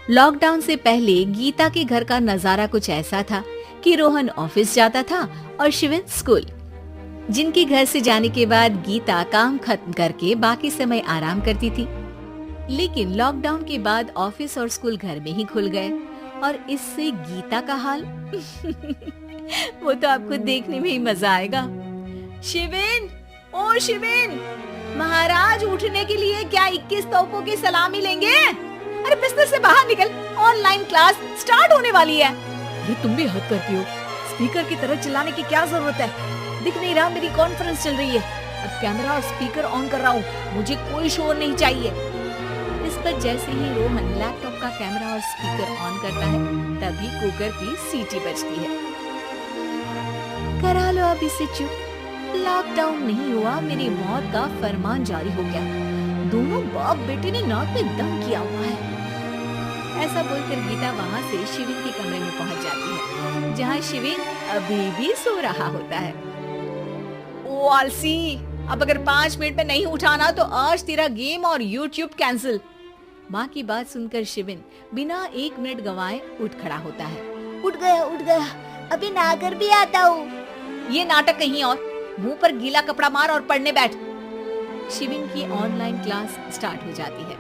Lockdown से पहले गीता के घर का नजारा कुछ ऐसा था कि रोहन ऑफिस जाता था और शिविन स्कूल। जिनके घर से जाने के बाद गीता काम खत्म करके बाकी समय आराम करती थी। लेकिन लॉकडाउन के बाद ऑफिस और स्कूल घर में ही खुल गए और इससे गीता का हाल वो तो आपको देखने में ही मजा आएगा। शिविन, ओ शिविन, महाराज उठने के लिए क्या 21 तोपों की सलामी लेंगे? अरे बिस्तर से बाहर निकल, ऑनलाइन क्लास स्टार्ट होने वाली है। ये तुम भी हद करती हो, स्पीकर की तरह चिल्लाने की क्या जरूरत है? दिख नहीं रहा मेरी कॉन्फ्रेंस चल रही है। अब कैमरा और स्पीकर ऑन कर रहा हूँ, मुझे कोई शोर नहीं चाहिए। इस पर जैसे ही रोहन लैपटॉप का कैमरा और स्पीकर ऑन करता है तभी कुकर की सीटी बजती है। करा लो अब इसे चुप, लॉकडाउन नहीं हुआ, मेरी मौत का फरमान जारी हो गया। दोनों बाप बेटे ने नाक में दम किया हुआ है। ऐसा बोलकर गीता वहाँ से शिविन के कमरे में पहुँच जाती है, जहाँ शिविन अभी भी सो रहा होता है। ओ आलसी, अब अगर 5 मिनट में नहीं उठाना तो आज तेरा गेम और YouTube कैंसिल। माँ की बात सुनकर शिविन बिना 1 मिनट गंवाए उठ खड़ा होता है। उठ गया, अभी नहाकर भी आता हूँ। ये नाटक कहीं और, मुंह पर गीला कपड़ा मार और पढ़ने बैठ। शिविन की ऑनलाइन क्लास स्टार्ट हो जाती है,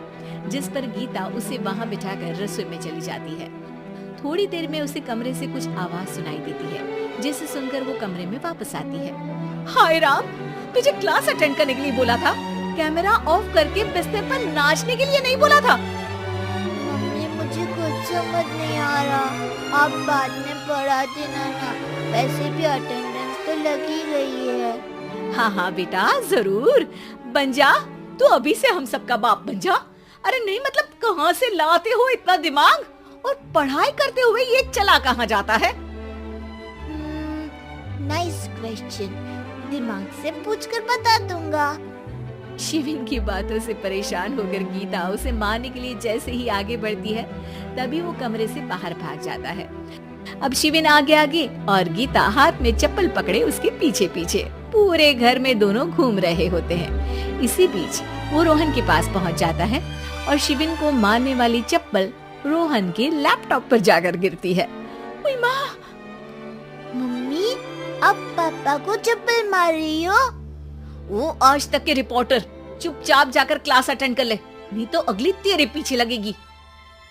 जिस पर गीता उसे वहाँ बिठाकर रसोई में चली जाती है। थोड़ी देर में उसे कमरे से कुछ आवाज सुनाई देती है, जिसे सुनकर वो कमरे में वापस आती है। हाय राम, तुझे क्लास अटेंड करने के लिए बोला था, कैमरा ऑफ करके बिस्तर पर नाचने के लिए नहीं बोला था। मम्मी मुझे कुछ समझ नहीं आ रहा, आप बाद में पढ़ा देना ना, वैसे भी अटेंडेंस तो लगी गई है। हाँ बेटा जरूर, बन जा तू, अभी से हम सबका बाप बन जा। अरे नहीं मतलब कहाँ से लाते हो इतना दिमाग, और पढ़ाई करते हुए ये चला कहाँ जाता है? नाइस क्वेश्चन, दिमाग से पूछकर बता दूंगा। शिविन की बातों से परेशान होकर गीता उसे मारने के लिए जैसे ही आगे बढ़ती है तभी वो कमरे से बाहर भाग जाता है। अब शिविन आगे आगे और गीता हाथ में चप्पल पकड़े उसके पीछे पीछे पूरे घर में दोनों घूम रहे होते हैं। इसी बीच वो रोहन के पास पहुंच जाता है और शिविन को मारने वाली चप्पल रोहन के लैपटॉप पर जाकर गिरती है। ओए माँ! मम्मी, अब पापा को चप्पल मार रही हो? वो आज तक के रिपोर्टर, चुपचाप जाकर क्लास अटेंड कर ले, नहीं तो अगली तेरे पीछे लगेगी।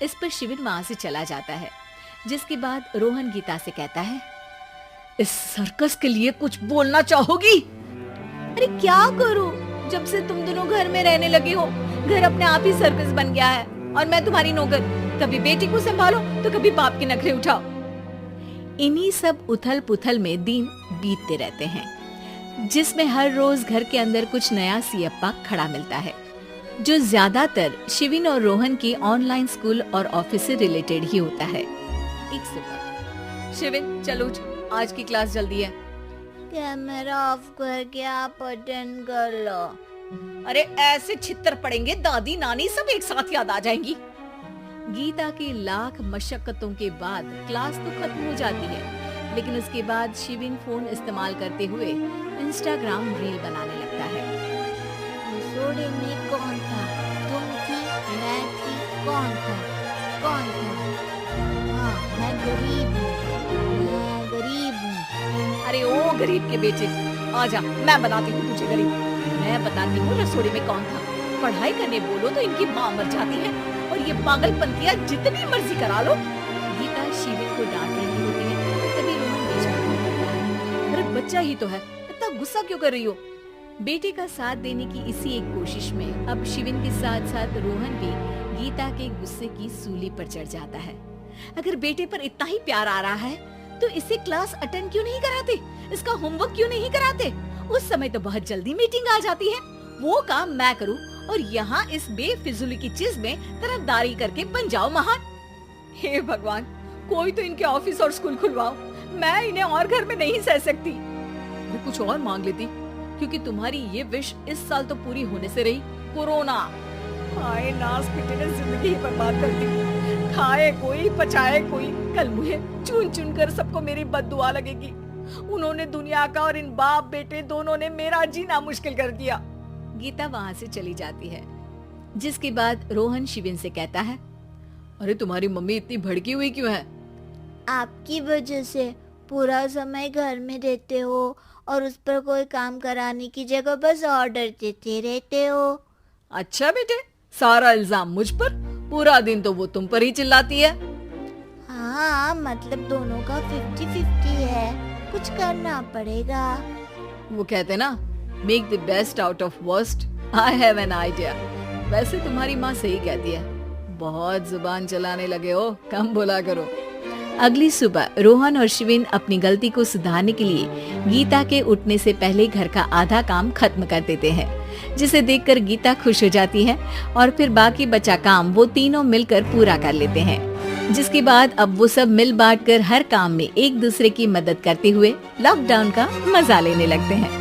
इस पर शिविन वहाँ से चला जाता है, जिसके बाद रोहन गीता से कहता है, इस सर्कस के लिए कुछ बोलना चाहोगी? अरे क्या करूं, जब से तुम दोनों घर में रहने लगे हो, घर अपने आप ही सर्कस बन गया है और मैं तुम्हारी नौकर, कभी बेटी को संभालो तो कभी बाप के नखरे उठाओ। इन्हीं सब उथल पुथल में दिन बीतते रहते हैं, जिसमें हर रोज घर के अंदर कुछ नया सियप्पा खड़ा मिलता है, जो ज्यादातर शिविन और रोहन के ऑनलाइन स्कूल और ऑफिस से रिलेटेड ही होता है। एक सुबह, शिविन चलो उठ, आज की क्लास जल्दी है। कैमरा ऑफ करके आप अटेंड कर लो। अरे ऐसे छित्तर पड़ेंगे, दादी नानी सब एक साथ याद आ जाएंगी। गीता की लाख मशक्कतों के बाद क्लास तो खत्म हो जाती है, लेकिन उसके बाद शिविन फोन इस्तेमाल करते हुए इंस्टाग्राम रील बनाने लगता है। रसोड़े में कौन था? तुम थी, मैं थी, कौन था? हाँ, मैं गरीब हूँ। अरे ओ गरीब के बेटे, आजा, मैं बनाती हूँ तुझे गरीब। मैं बताती हूँ रसोड़े में कौन था। पढ़ाई करने बोलो तो इनकी माँ मर जाती है, और ये पागलपंतियाँ जितनी मर्जी करा लो। गीता शिविन को डांट रही होती है, तभी रोहन बीच में बोलता है, अरे बच्चा ही तो है, इतना गुस्सा क्यों कर रही हो? बेटे का साथ देने की इसी एक कोशिश में अब शिविन के साथ साथ रोहन भी गीता के गुस्से की सूली पर चढ़ जाता है। अगर बेटे पर इतना ही प्यार आ रहा है तो इसे क्लास अटेंड क्यों नहीं कराते, इसका होमवर्क क्यों नहीं कराते? उस समय तो बहुत जल्दी मीटिंग आ जाती है, वो काम मैं करूँ और यहाँ इस बेफिजूली की चीज में तरफदारी करके बन जाओ महान। हे भगवान, कोई तो इनके ऑफिस और स्कूल खुलवाओ, मैं इन्हें और घर में नहीं सह सकती। मैं कुछ और मांग लेती, क्योंकि तुम्हारी ये विश इस साल तो पूरी होने से रही, कोरोना। हाय नास पिटे ने जिंदगी ही बर्बाद कर दी, खाए कोई पचाए कोई, कल मुझे चुन चुन कर सबको मेरी बद्दुआ लगेगी। उन्होंने दुनिया का और इन बाप बेटे दोनों ने मेरा जीना मुश्किल कर दिया। गीता वहाँ से चली जाती है, जिसके बाद रोहन शिविन से कहता है, अरे तुम्हारी मम्मी इतनी भड़की हुई क्यों है? आपकी वजह से पूरा समय घर में रहते हो और उस पर कोई काम कराने की जगह बस ऑर्डर देते रहते हो। अच्छा बेटे, सारा इल्जाम मुझ पर? पूरा दिन तो वो तुम पर ही चिल्लाती है। हाँ, मतलब दोनों का 50-50 है, कुछ करना पड़ेगा। वो कहते ना, make the best out of worst. I have an idea. वैसे तुम्हारी माँ सही कहती है, बहुत जुबान चलाने लगे हो, कम बोला करो। अगली सुबह रोहन और शिविन अपनी गलती को सुधारने के लिए गीता के उठने से पहले घर का आधा काम खत्म कर देते हैं, जिसे देखकर गीता खुश हो जाती है और फिर बाकी बचा काम वो तीनों मिलकर पूरा कर लेते हैं। जिसके बाद अब वो सब मिल बांट कर हर काम में एक दूसरे की मदद करते हुए लॉकडाउन का मजा लेने लगते हैं।